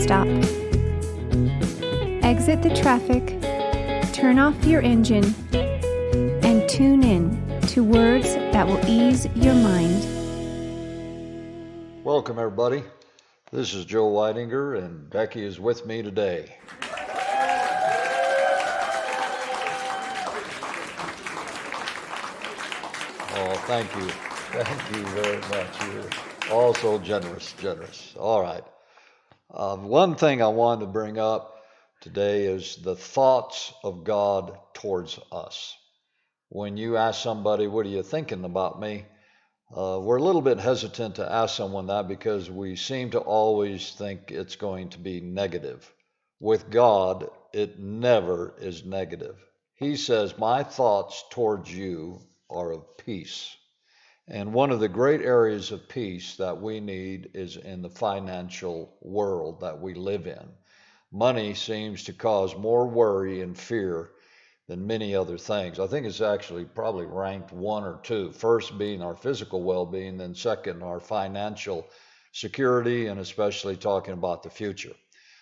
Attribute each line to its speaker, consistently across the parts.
Speaker 1: stop. Exit the traffic, turn off your engine, and tune in to words that will ease your mind.
Speaker 2: Welcome, everybody. This is Joe Weidinger, and Becky is with me today. Oh, thank you. Thank you very much. You're also generous. All right. One thing I wanted to bring up today is the thoughts of God towards us. When you ask somebody, what are you thinking about me? We're a little bit hesitant to ask someone that because we seem to always think it's going to be negative. With God, it never is negative. He says, my thoughts towards you are of peace. And one of the great areas of peace that we need is in the financial world that we live in. Money seems to cause more worry and fear than many other things. I think it's actually probably ranked one or two. First being our physical well-being, then second our financial security, and especially talking about the future.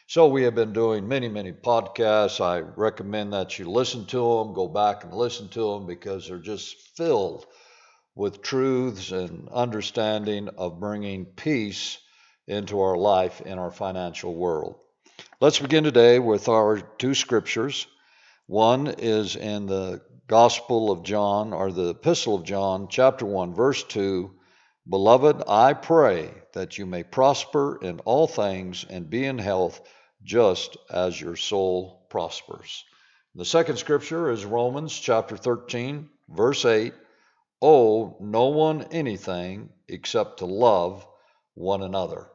Speaker 2: So we have been doing many podcasts. I recommend that you listen to them, go back and listen to them because they're just filled with truths and understanding of bringing peace into our life in our financial world. Let's begin today with our two scriptures. One is in the Gospel of John, or the Epistle of John, chapter 1, verse 2. Beloved, I pray that you may prosper in all things and be in health just as your soul prospers. The second scripture is Romans chapter 13, verse 8. Owe no one anything except to love one another.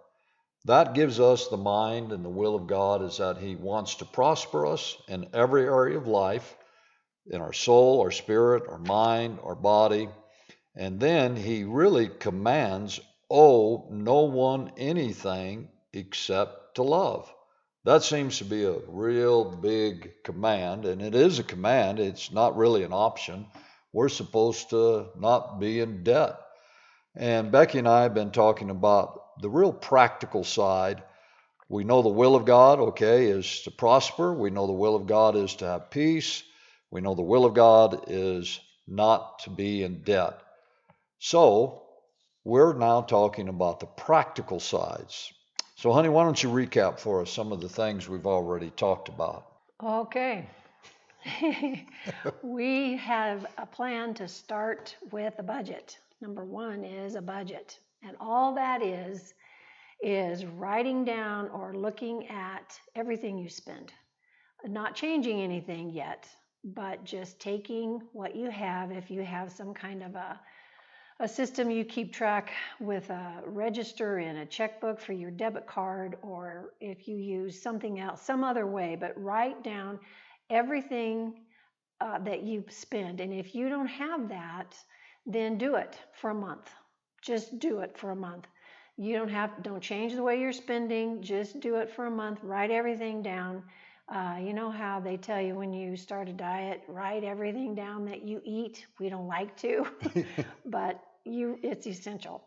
Speaker 2: That gives us the mind and the will of God is that He wants to prosper us in every area of life, in our soul, our spirit, our mind, our body. And then He really commands, owe no one anything except to love. That seems to be a real big command, and it is a command. It's not really an option. We're supposed to not be in debt. And Becky and I have been talking about the real practical side. We know the will of God, is to prosper. We know the will of God is to have peace. We know the will of God is not to be in debt. So we're now talking about the practical sides. So honey, why don't you recap for us some of the things we've already talked about?
Speaker 3: Okay. We have a plan to start with a budget. Number one is a budget. And all that is writing down or looking at everything you spend. Not changing anything yet, but just taking what you have. If you have some kind of a system you keep track with a register and a checkbook for your debit card, or if you use something else, some other way, but write down everything that you spend. And if you don't have that, then do it for a month. Just do it for a month. You don't change the way you're spending. Just do it for a month. Write everything down. You know how they tell you when you start a diet, write everything down that you eat. We don't like to, but it's essential.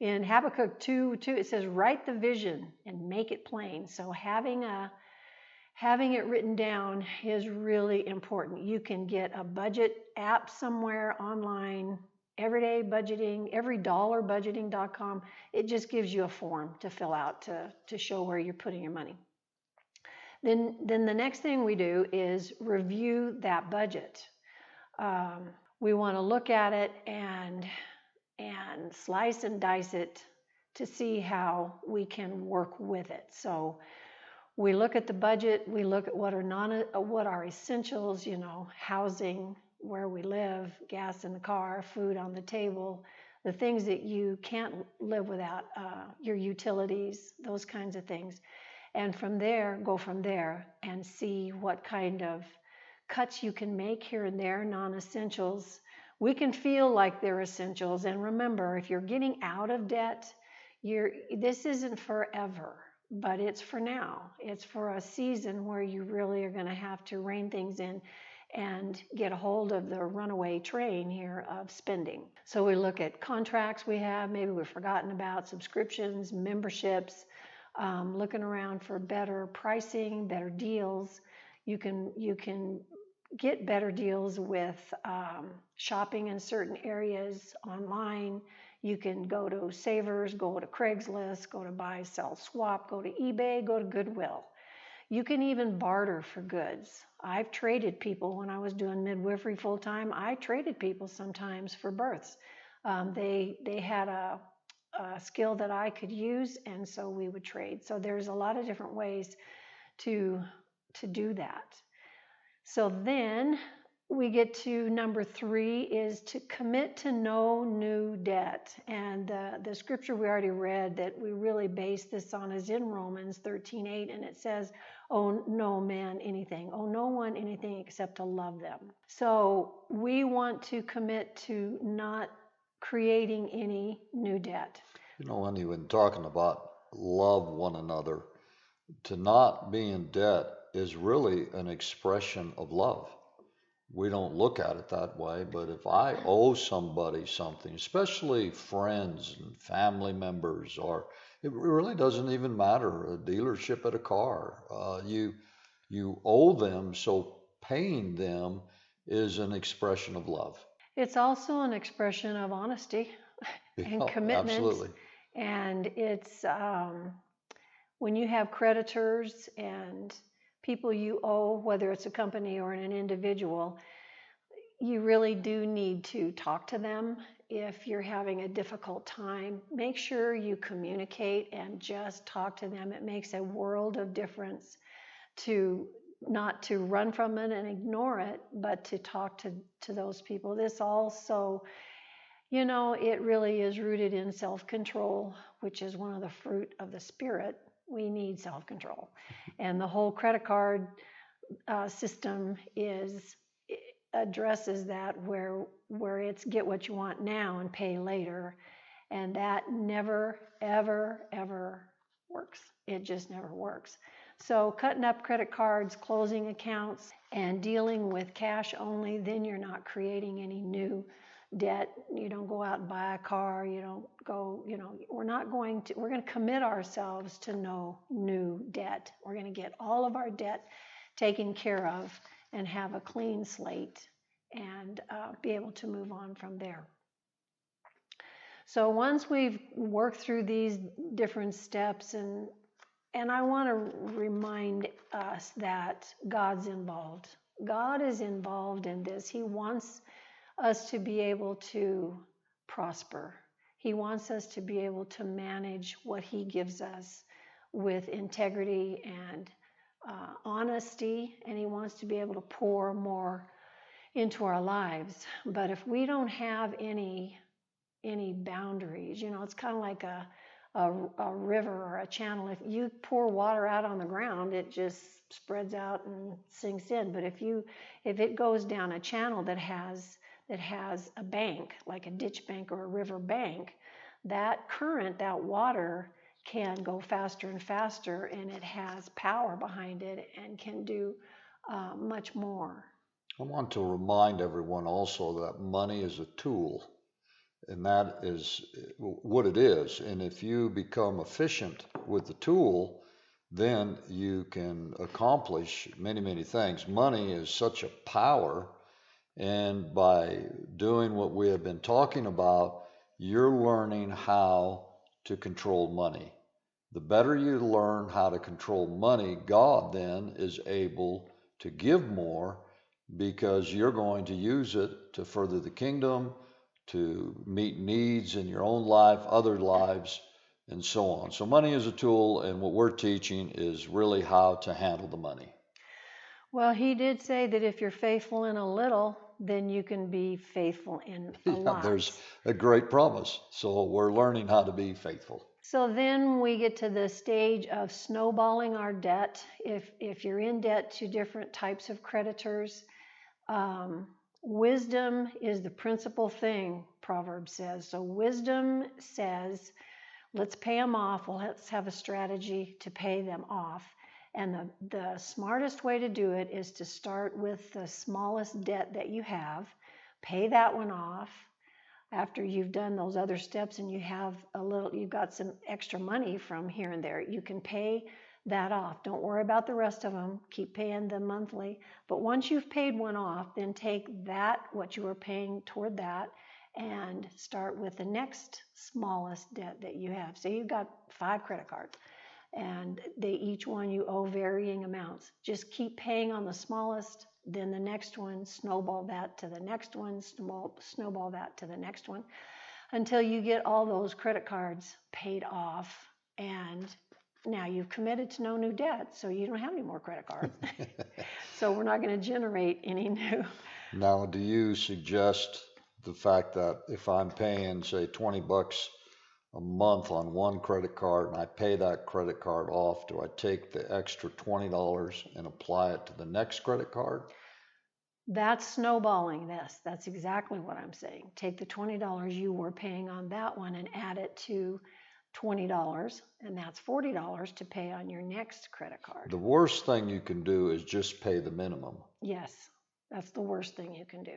Speaker 3: In Habakkuk 2, it says, write the vision and make it plain. So having it written down is really important. You can get a budget app somewhere online, everyday budgeting, everydollar-budgeting.com. It just gives you a form to fill out to show where you're putting your money. Then the next thing we do is review that budget. We want to look at it and slice and dice it to see how we can work with it. So we look at the budget, we look at what are essentials, housing, where we live, gas in the car, food on the table, the things that you can't live without, your utilities, those kinds of things. And go from there and see what kind of cuts you can make here and there, non-essentials. We can feel like they're essentials. And remember, if you're getting out of debt, this isn't forever. But it's for now. It's for a season where you really are going to have to rein things in and get a hold of the runaway train here of spending. So we look at contracts we have, maybe we've forgotten about, subscriptions, memberships, looking around for better pricing, better deals. You can get better deals with shopping in certain areas online. You can go to Savers, go to Craigslist, go to Buy, Sell, Swap, go to eBay, go to Goodwill. You can even barter for goods. I've traded people when I was doing midwifery full time. I traded people sometimes for births. They had a skill that I could use, and so we would trade. So there's a lot of different ways to do that. So then we get to number 3 is to commit to no new debt. And the scripture we already read that we really base this on is in Romans 13:8, and it says, "Owe no man anything, owe no one anything except to love them." So we want to commit to not creating any new debt.
Speaker 2: When you've been talking about love one another, to not be in debt is really an expression of love. We don't look at it that way, but if I owe somebody something, especially friends and family members, or it really doesn't even matter, a dealership at a car, you owe them, so paying them is an expression of love.
Speaker 3: It's also an expression of honesty and commitment.
Speaker 2: Absolutely.
Speaker 3: And it's when you have creditors and people you owe, whether it's a company or an individual, you really do need to talk to them. If you're having a difficult time, make sure you communicate and just talk to them. It makes a world of difference to not to run from it and ignore it, but to talk to those people. This also, it really is rooted in self-control, which is one of the fruit of the Spirit. We need self-control. And the whole credit card system addresses that, where it's get what you want now and pay later. And that never, ever, ever works. It just never works. So cutting up credit cards, closing accounts, and dealing with cash only, then you're not creating any new debt. You don't go out and buy a car. You don't go, we're going to commit ourselves to no new debt. We're going to get all of our debt taken care of and have a clean slate and be able to move on from there. So once we've worked through these different steps, and I want to remind us that God's involved. God is involved in this. He wants us to be able to prosper. He wants us to be able to manage what He gives us with integrity and honesty, and He wants to be able to pour more into our lives. But if we don't have any boundaries, it's kind of like a river or a channel. If you pour water out on the ground, it just spreads out and sinks in. But if it goes down a channel that has a bank, like a ditch bank or a river bank, that current, that water can go faster and faster, and it has power behind it and can do much more.
Speaker 2: I want to remind everyone also that money is a tool, and that is what it is. And if you become efficient with the tool, then you can accomplish many, many things. Money is such a power, and by doing what we have been talking about, you're learning how to control money. The better you learn how to control money, God then is able to give more, because you're going to use it to further the kingdom, to meet needs in your own life, other lives, and so on. So money is a tool, and what we're teaching is really how to handle the money.
Speaker 3: Well, He did say that if you're faithful in a little, then you can be faithful in a lot.
Speaker 2: There's a great promise. So we're learning how to be faithful.
Speaker 3: So then we get to the stage of snowballing our debt. If you're in debt to different types of creditors, wisdom is the principal thing, Proverbs says. So wisdom says, let's pay them off. Well, let's have a strategy to pay them off. And the smartest way to do it is to start with the smallest debt that you have, pay that one off, after you've done those other steps and you've got some extra money from here and there, you can pay that off. Don't worry about the rest of them. Keep paying them monthly. But once you've paid one off, then take that, what you were paying toward that, and start with the next smallest debt that you have. Say you've got 5 credit cards and each one you owe varying amounts. Just keep paying on the smallest, then the next one, snowball that to the next one, snowball that to the next one, until you get all those credit cards paid off. And now you've committed to no new debt, so you don't have any more credit cards. So we're not going to generate any new.
Speaker 2: Now, do you suggest the fact that if I'm paying, say, $20 a month on one credit card and I pay that credit card off, do I take the extra $20 and apply it to the next credit card?
Speaker 3: That's snowballing this. That's exactly what I'm saying. Take the $20 you were paying on that one and add it to $20, and that's $40 to pay on your next credit card.
Speaker 2: The worst thing you can do is just pay the minimum.
Speaker 3: Yes, that's the worst thing you can do.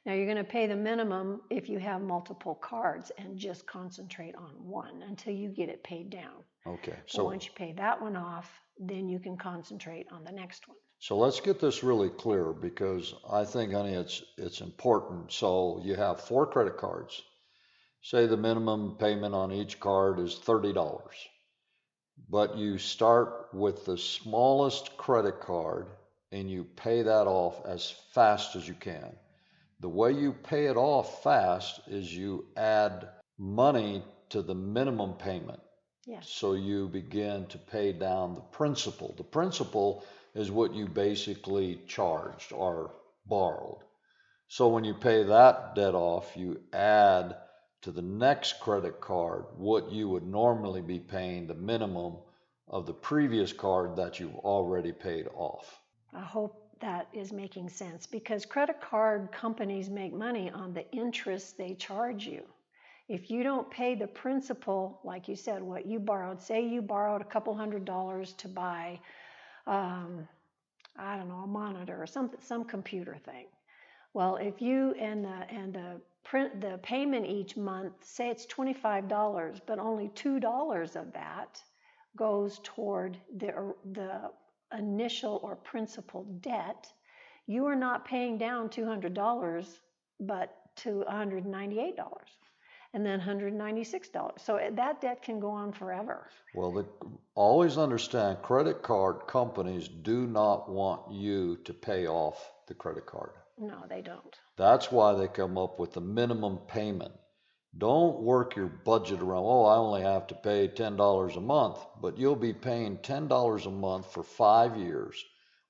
Speaker 3: Now, you're going to pay the minimum if you have multiple cards and just concentrate on one until you get it paid down.
Speaker 2: Okay.
Speaker 3: So once you pay that one off, then you can concentrate on the next one.
Speaker 2: So let's get this really clear, because I think, honey, it's important. So you have 4 credit cards. Say the minimum payment on each card is $30, but you start with the smallest credit card and you pay that off as fast as you can. The way you pay it off fast is you add money to the minimum payment.
Speaker 3: Yes.
Speaker 2: So you begin to pay down the principal. The principal is what you basically charged or borrowed. So when you pay that debt off, you add to the next credit card what you would normally be paying the minimum of the previous card that you've already paid off.
Speaker 3: I hope that is making sense, because credit card companies make money on the interest they charge you. If you don't pay the principal, like you said, what you borrowed, say you borrowed a couple $100 to buy, I don't know, a monitor or some computer thing. Well, if you and the payment each month, say it's $25, but only $2 of that goes toward the initial or principal debt, you are not paying down $200, but to $198 and then $196. So that debt can go on forever.
Speaker 2: Well, always understand, credit card companies do not want you to pay off the credit card.
Speaker 3: No, they don't.
Speaker 2: That's why they come up with the minimum payment. Don't work your budget around, oh, I only have to pay $10 a month, but you'll be paying $10 a month for 5 years.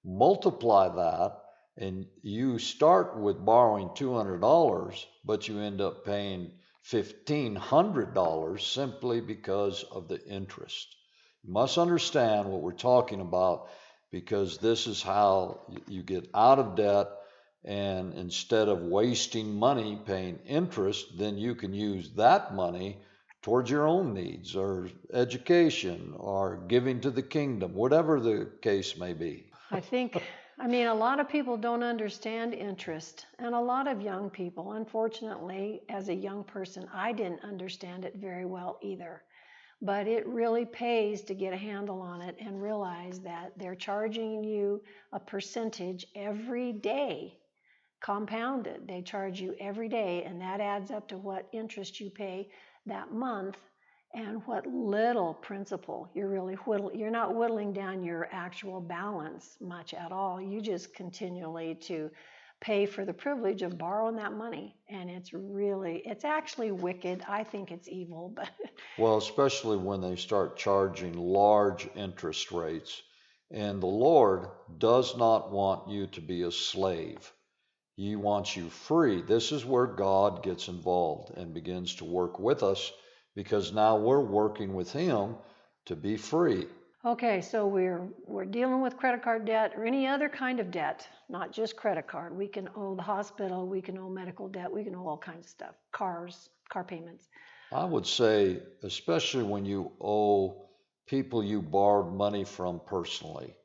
Speaker 2: Multiply that, and you start with borrowing $200, but you end up paying $1,500 simply because of the interest. You must understand what we're talking about, because this is how you get out of debt. And instead of wasting money paying interest, then you can use that money towards your own needs or education or giving to the kingdom, whatever the case may be.
Speaker 3: I mean, a lot of people don't understand interest, and a lot of young people, unfortunately, as a young person, I didn't understand it very well either. But it really pays to get a handle on it and realize that they're charging you a percentage every day. Compounded. They charge you every day, and that adds up to what interest you pay that month and what little principal you're not whittling down your actual balance much at all. You just continually to pay for the privilege of borrowing that money, and it's actually wicked. I think it's evil, but
Speaker 2: well, especially when they start charging large interest rates, and the Lord does not want you to be a slave. He wants you free. This is where God gets involved and begins to work with us, because now we're working with Him to be free.
Speaker 3: Okay, so we're dealing with credit card debt or any other kind of debt, not just credit card. We can owe the hospital, we can owe medical debt, we can owe all kinds of stuff, car payments.
Speaker 2: I would say, especially when you owe people you borrowed money from personally.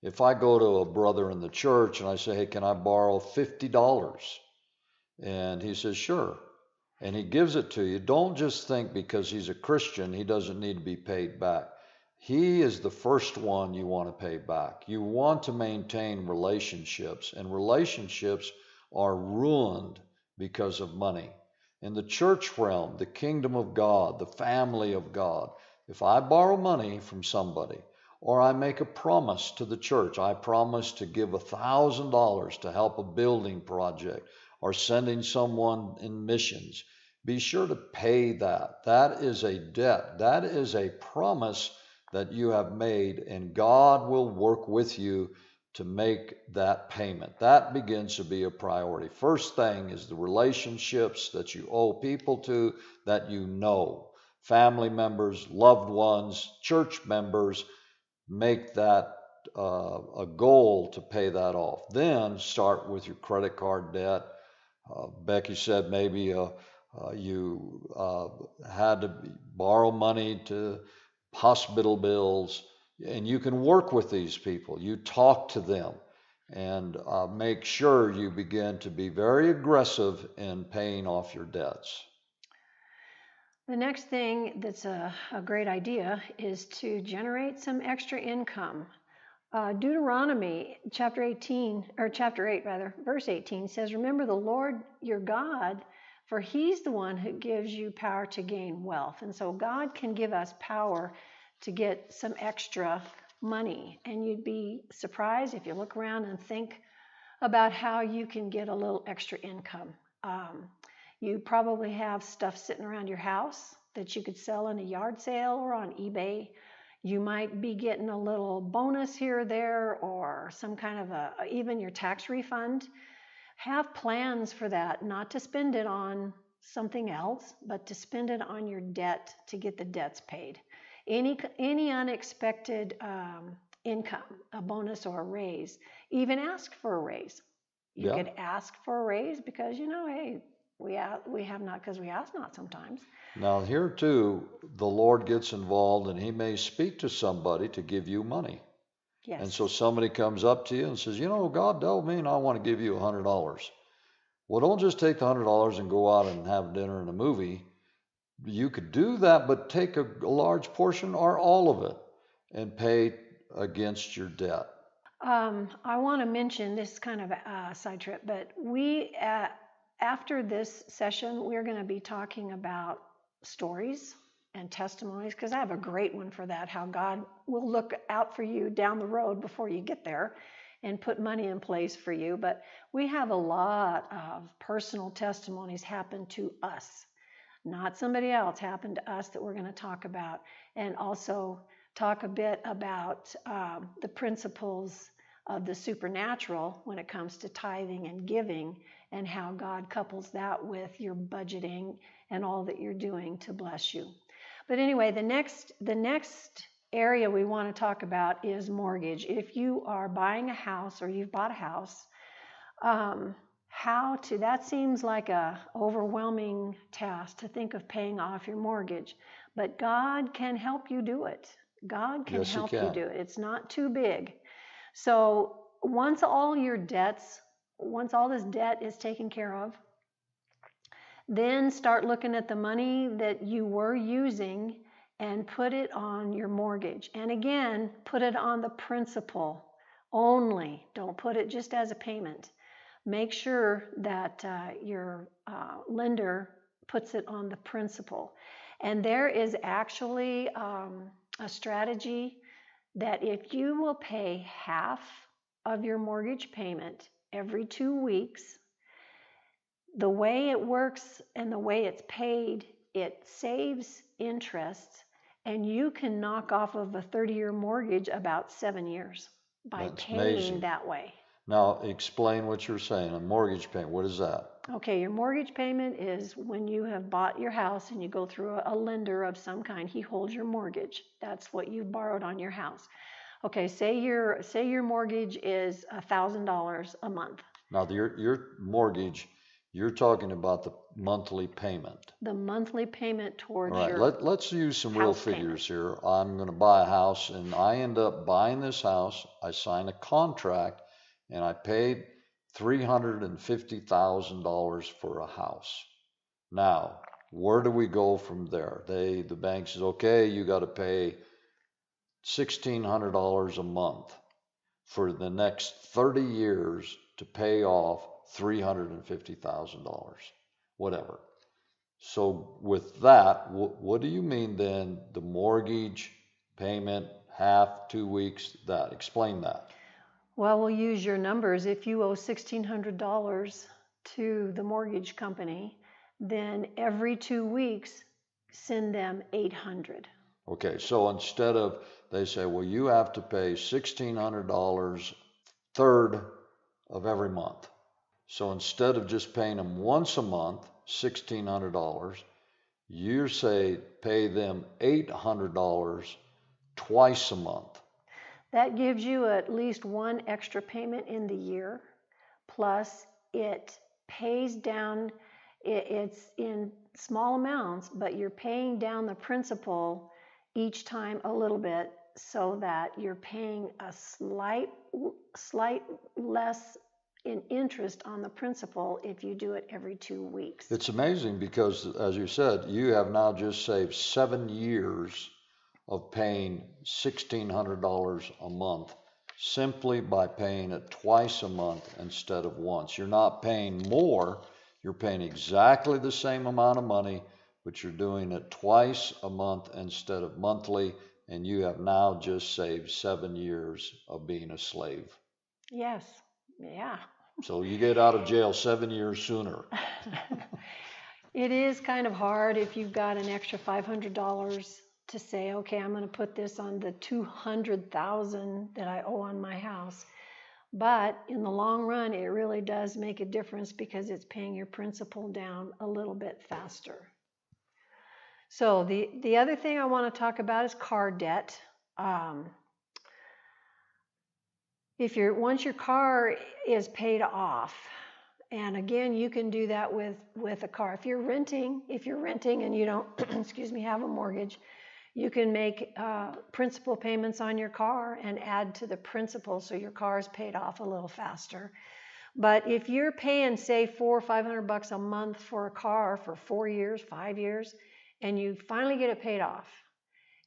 Speaker 2: If I go to a brother in the church and I say, hey, can I borrow $50? And he says, sure. and he gives it to you, don't just think because he's a Christian, he doesn't need to be paid back. He is the first one you want to pay back. You want to maintain relationships, and relationships are ruined because of money. In the church realm, the kingdom of God, the family of God, if I borrow money from somebody, or I make a promise to the church, I promise to give $1,000 to help a building project or sending someone in missions, be sure to pay that. That is a debt. That is a promise that you have made, and God will work with you to make that payment. That begins to be a priority. First thing is the relationships that you owe people to that you know. Family members, loved ones, church members, make that a goal to pay that off. Then start with your credit card debt. Becky said maybe you had to borrow money to hospital bills, and you can work with these people. You talk to them and make sure you begin to be very aggressive in paying off your debts.
Speaker 3: The next thing that's a great idea is to generate some extra income. Deuteronomy chapter 18, or chapter 8 rather, verse 18 says, "Remember the Lord your God, for he's the one who gives you power to gain wealth." And so God can give us power to get some extra money. And you'd be surprised if you look around and think about how you can get a little extra income. You probably have stuff sitting around your house that you could sell in a yard sale or on eBay. You might be getting a little bonus here or there, or some kind of even your tax refund. Have plans for that, not to spend it on something else, but to spend it on your debt to get the debts paid. Any unexpected income, a bonus or a raise, even ask for a raise. You
Speaker 2: Yeah.
Speaker 3: could ask for a raise because, hey, we have not because we ask not sometimes.
Speaker 2: Now, here too, the Lord gets involved and he may speak to somebody to give you money.
Speaker 3: Yes.
Speaker 2: And so somebody comes up to you and says, God told me and I want to give you $100. Well, don't just take the $100 and go out and have dinner and a movie. You could do that, but take a large portion or all of it and pay against your debt.
Speaker 3: I want to mention, this is kind of a side trip, but after this session, we're going to be talking about stories and testimonies, because I have a great one for that, how God will look out for you down the road before you get there and put money in place for you. But we have a lot of personal testimonies happen to us, not somebody else, happened to us, that we're going to talk about, and also talk a bit about the principles of the supernatural when it comes to tithing and giving, and how God couples that with your budgeting and all that you're doing to bless you. But anyway, the next area we want to talk about is mortgage. If you are buying a house or you've bought a house, that seems like a overwhelming task to think of paying off your mortgage, but God can help you do it. God can
Speaker 2: Yes, he
Speaker 3: help
Speaker 2: can.
Speaker 3: you do it. It's not too big. So once all this debt is taken care of, then start looking at the money that you were using and put it on your mortgage. And again, put it on the principal only. Don't put it just as a payment. Make sure that your lender puts it on the principal. And there is actually a strategy that if you will pay half of your mortgage payment every 2 weeks, the way it works and the way it's paid, it saves interest, and you can knock off of a 30-year mortgage about 7 years by
Speaker 2: That's
Speaker 3: paying
Speaker 2: amazing.
Speaker 3: that way.
Speaker 2: Now, explain what you're saying. A mortgage payment, what is that?
Speaker 3: Okay, your mortgage payment is when you have bought your house and you go through a lender of some kind. He holds your mortgage. That's what you borrowed on your house. Okay, say your mortgage is $1,000 a month.
Speaker 2: Now, your mortgage, you're talking about the monthly payment.
Speaker 3: The monthly payment towards
Speaker 2: All right,
Speaker 3: your
Speaker 2: let's use some real
Speaker 3: house payment.
Speaker 2: figures here. I'm going to buy a house, and I end up buying this house. I sign a contract, and I paid $350,000 for a house. Now, where do we go from there? The bank says, okay, you got to pay $1,600 a month for the next 30 years to pay off $350,000, whatever. So with that, what do you mean then the mortgage payment, half, 2 weeks, that? Explain that.
Speaker 3: Well, we'll use your numbers. If you owe $1,600 to the mortgage company, then every 2 weeks, send them $800.
Speaker 2: Okay, so instead of, they say, well, you have to pay $1,600 third of every month. So instead of just paying them once a month, $1,600, you say pay them $800 twice a month.
Speaker 3: That gives you at least one extra payment in the year, plus it pays down, it's in small amounts, but you're paying down the principal each time a little bit, so that you're paying a slight less in interest on the principal if you do it every 2 weeks.
Speaker 2: It's amazing because, as you said, you have now just saved 7 years of paying $1,600 a month simply by paying it twice a month instead of once. You're not paying more, you're paying exactly the same amount of money, but you're doing it twice a month instead of monthly, and you have now just saved 7 years of being a slave.
Speaker 3: Yes, yeah.
Speaker 2: So you get out of jail 7 years sooner.
Speaker 3: It is kind of hard if you've got an extra $500 to say, okay, I'm going to put this on the $200,000 that I owe on my house. But in the long run, it really does make a difference because it's paying your principal down a little bit faster. So the other thing I want to talk about is car debt. Once your car is paid off, and again, you can do that with a car. If you're renting and you don't, have a mortgage, you can make principal payments on your car and add to the principal so your car is paid off a little faster. But if you're paying, say, $400 or $500 a month for a car for 4 years, 5 years, and you finally get it paid off,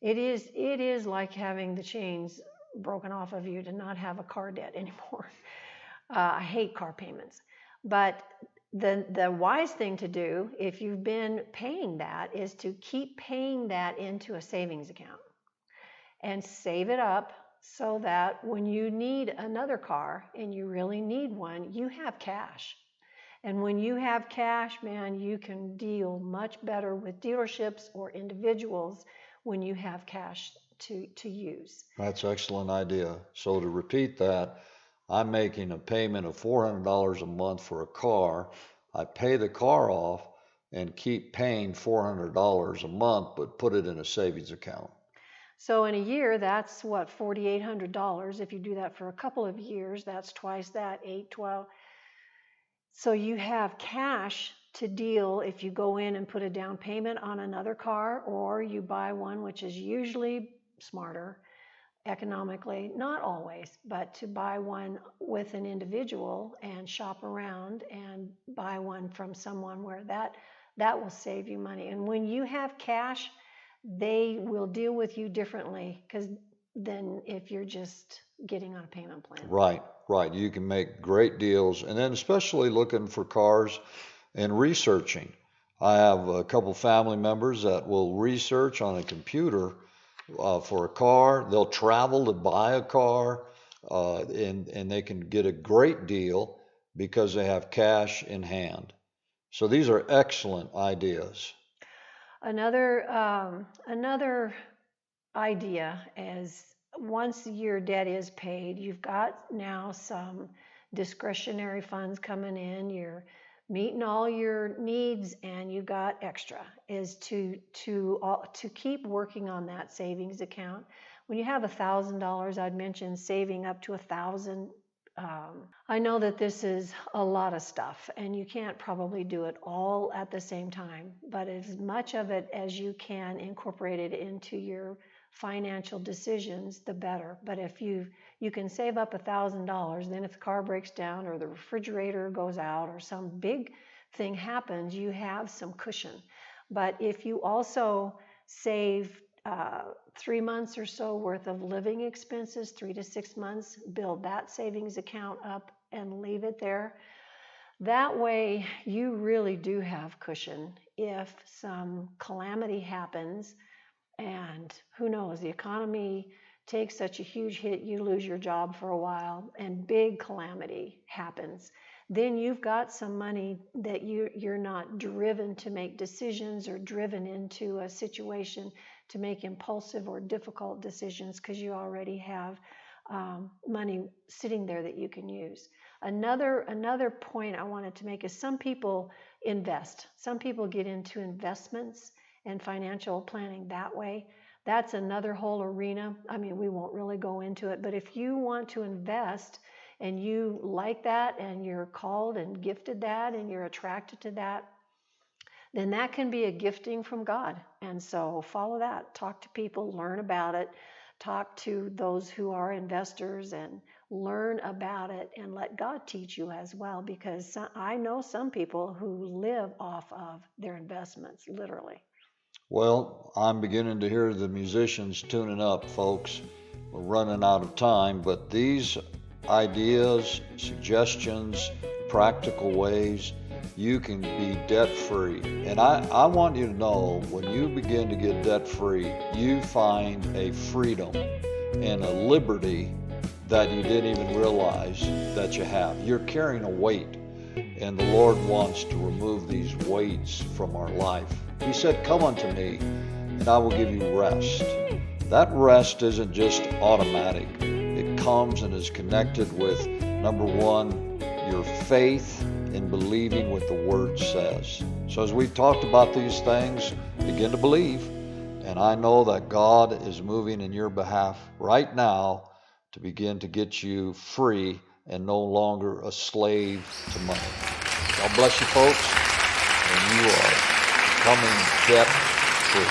Speaker 3: it is like having the chains broken off of you to not have a car debt anymore. I hate car payments. But the wise thing to do, if you've been paying that, is to keep paying that into a savings account and save it up so that when you need another car, and you really need one, you have cash. And when you have cash, man, you can deal much better with dealerships or individuals when you have cash to use.
Speaker 2: That's an excellent idea. So to repeat that, I'm making a payment of $400 a month for a car. I pay the car off and keep paying $400 a month, but put it in a savings account.
Speaker 3: So in a year, that's what, $4,800. If you do that for a couple of years, that's twice that, 8, 12. So you have cash to deal if you go in and put a down payment on another car, or you buy one, which is usually smarter economically, not always, but to buy one with an individual and shop around and buy one from someone where that will save you money. And when you have cash, they will deal with you differently than if you're just getting on a payment plan.
Speaker 2: Right. You can make great deals, and then especially looking for cars and researching. I have a couple family members that will research on a computer for a car. They'll travel to buy a car, and they can get a great deal because they have cash in hand. So these are excellent ideas.
Speaker 3: Another idea is, once your debt is paid, you've got now some discretionary funds coming in, you're meeting all your needs, and you got extra, is to keep working on that savings account. When you have $1,000, I'd mention saving up to $1,000. I know that this is a lot of stuff, and you can't probably do it all at the same time, but as much of it as you can incorporate it into your financial decisions, the better. But if you can save up $1,000, then if the car breaks down or the refrigerator goes out or some big thing happens, you have some cushion. But if you also save 3 months or so worth of living expenses, 3 to 6 months, build that savings account up and leave it there. That way, you really do have cushion if some calamity happens, and who knows, the economy takes such a huge hit, you lose your job for a while, and big calamity happens. Then you've got some money that you're not driven to make decisions or driven into a situation to make impulsive or difficult decisions, because you already have money sitting there that you can use. Another point I wanted to make is some people invest. Some people get into investments and financial planning that way. That's another whole arena. I mean, we won't really go into it, but if you want to invest and you like that and you're called and gifted that and you're attracted to that, then that can be a gifting from God. And so follow that. Talk to people, learn about it, talk to those who are investors and learn about it, and let God teach you as well, because I know some people who live off of their investments, literally.
Speaker 2: Well, I'm beginning to hear the musicians tuning up, folks. We're running out of time, but these ideas, suggestions, practical ways you can be debt free. And I want you to know, when you begin to get debt free, you find a freedom and a liberty that you didn't even realize that you have. You're carrying a weight, and the Lord wants to remove these weights from our life. He said, "Come unto me, and I will give you rest." That rest isn't just automatic. It comes and is connected with, number one, your faith in believing what the Word says. So as we talked about these things, begin to believe. And I know that God is moving in your behalf right now to begin to get you free and no longer a slave to money. God bless you, folks, and you are coming debt free.